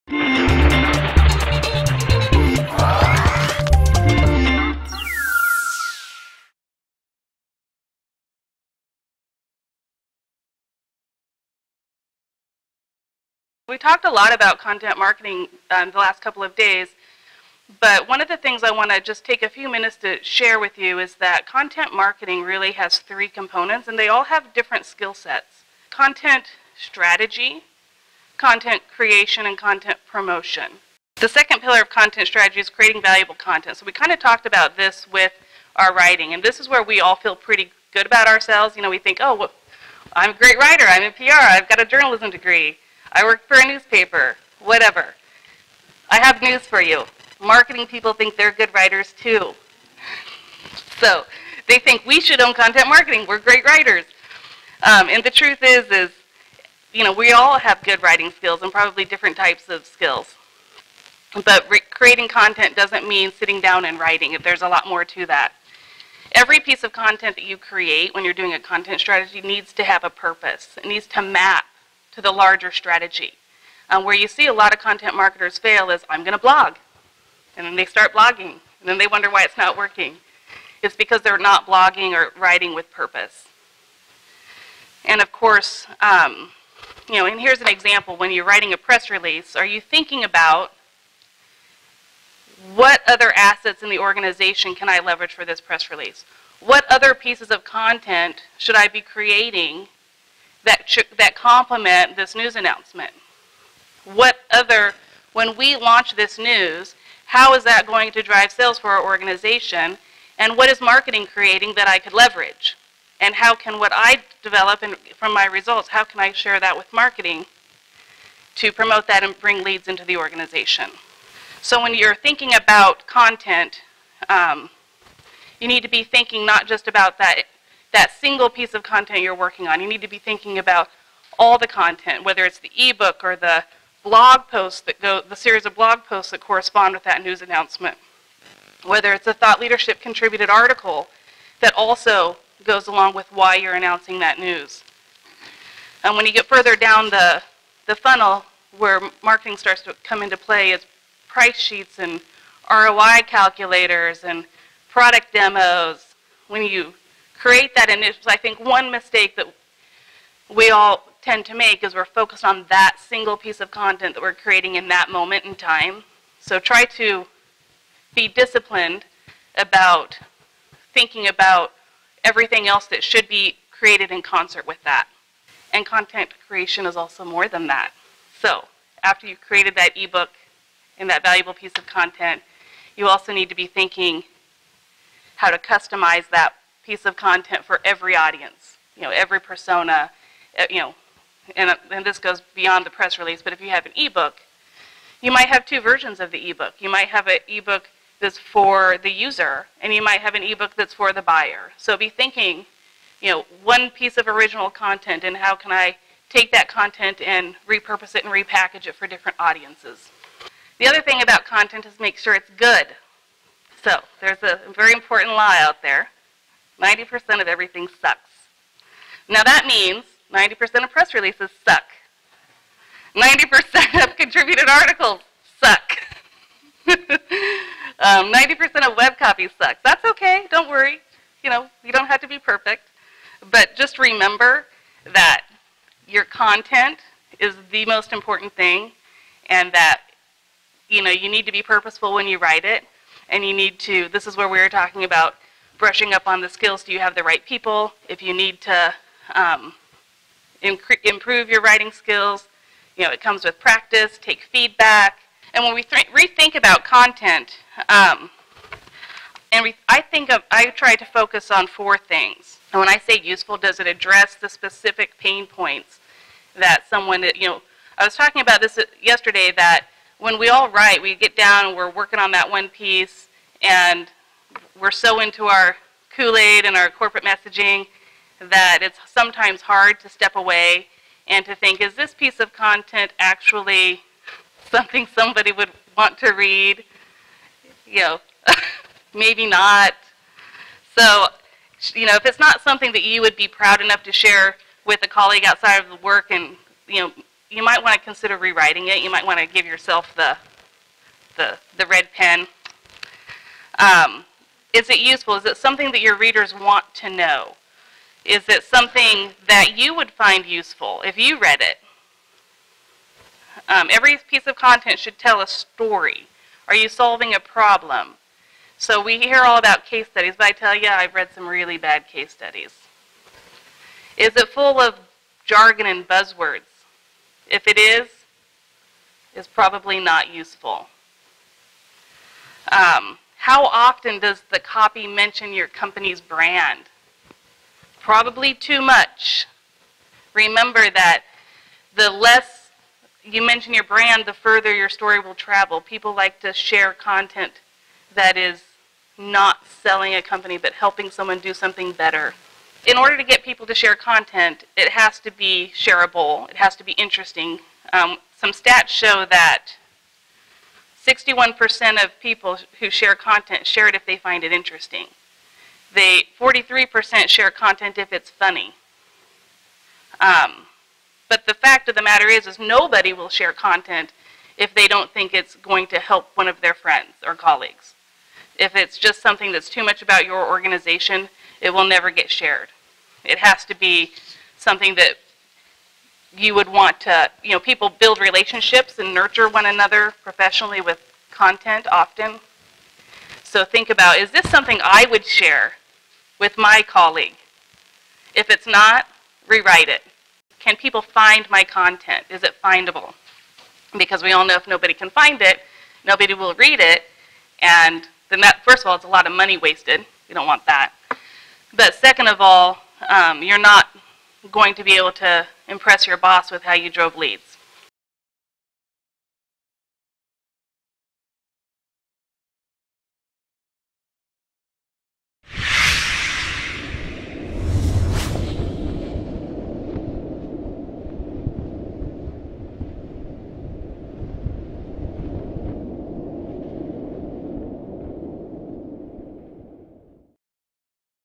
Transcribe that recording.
We talked a lot about content marketing the last couple of days, but one of the things I want to just take a few minutes to share with you is that content marketing really has three components, and they all have different skill sets. Content strategy, content creation, and content promotion. The second pillar of content strategy is creating valuable content. So we kind of talked about this with our writing, and this is where we all feel pretty good about ourselves. You know, we think, oh, well, I'm a great writer, I'm in PR, I've got a journalism degree, I work for a newspaper, whatever. I have news for you. Marketing people think they're good writers too. So they think we should own content marketing. We're great writers. And the truth is, you know, we all have good writing skills and probably different types of skills. But creating content doesn't mean sitting down and writing. There's a lot more to that. Every piece of content that you create when you're doing a content strategy needs to have a purpose. It needs to map to the larger strategy. Where you see a lot of content marketers fail is, I'm going to blog. And then they start blogging. And then they wonder why it's not working. It's because they're not blogging or writing with purpose. And of course, you know, and here's an example. When you're writing a press release, are you thinking about what other assets in the organization can I leverage for this press release? What other pieces of content should I be creating that complement this news announcement? What other, when we launch this news, how is that going to drive sales for our organization? And what is marketing creating that I could leverage? And how can what I develop from my results, how can I share that with marketing to promote that and bring leads into the organization? So when you're thinking about content, you need to be thinking not just about that single piece of content you're working on. You need to be thinking about all the content, whether it's the ebook or the blog posts the series of blog posts that correspond with that news announcement. Whether it's a thought leadership contributed article that also goes along with why you're announcing that news. And when you get further down the funnel, where marketing starts to come into play, is price sheets and ROI calculators and product demos. When you create that initial, I think one mistake that we all tend to make is we're focused on that single piece of content that we're creating in that moment in time. So try to be disciplined about thinking about everything else that should be created in concert with that. And content creation is also more than that. So after you've created that ebook and that valuable piece of content, you also need to be thinking how to customize that piece of content for every audience, you know, every persona, you know, and this goes beyond the press release, but if you have an ebook, you might have two versions of the ebook. You might have an ebook that's for the user, and you might have an ebook that's for the buyer. So be thinking, you know, one piece of original content, and how can I take that content and repurpose it and repackage it for different audiences. The other thing about content is make sure it's good. So there's a very important lie out there. 90% of everything sucks. Now that means 90% of press releases suck. 90% of contributed articles suck. 90% of web copy sucks. That's okay, don't worry. You know, you don't have to be perfect. But just remember that your content is the most important thing, and that, you know, you need to be purposeful when you write it, and you need to, this is where we were talking about brushing up on the skills. Do you have the right people? If you need to improve your writing skills, you know, it comes with practice, take feedback. And when we rethink about content, I try to focus on four things. And when I say useful, does it address the specific pain points that someone, you know, I was talking about this yesterday, that when we all write, we get down and we're working on that one piece, and we're so into our Kool-Aid and our corporate messaging that it's sometimes hard to step away and to think, is this piece of content actually something somebody would want to read? You know, maybe not. So, you know, if it's not something that you would be proud enough to share with a colleague outside of the work and, you know, you might want to consider rewriting it. You might want to give yourself the red pen. Is it useful? Is it something that your readers want to know? Is it something that you would find useful if you read it? Every piece of content should tell a story. Are you solving a problem? So we hear all about case studies, but I tell you, I've read some really bad case studies. Is it full of jargon and buzzwords? If it is, it's probably not useful. How often does the copy mention your company's brand? Probably too much. Remember that the less you mention your brand, the further your story will travel. People like to share content that is not selling a company, but helping someone do something better. In order to get people to share content, it has to be shareable. It has to be interesting. Some stats show that 61% of people who share content share it if they find it interesting. 43% share content if it's funny. But the fact of the matter is nobody will share content if they don't think it's going to help one of their friends or colleagues. If it's just something that's too much about your organization, it will never get shared. It has to be something that you would want to, people build relationships and nurture one another professionally with content often. So think about, is this something I would share with my colleague? If it's not, rewrite it. Can people find my content? Is it findable? Because we all know if nobody can find it, nobody will read it, and then that, first of all, it's a lot of money wasted. We don't want that. But second of all, you're not going to be able to impress your boss with how you drove leads.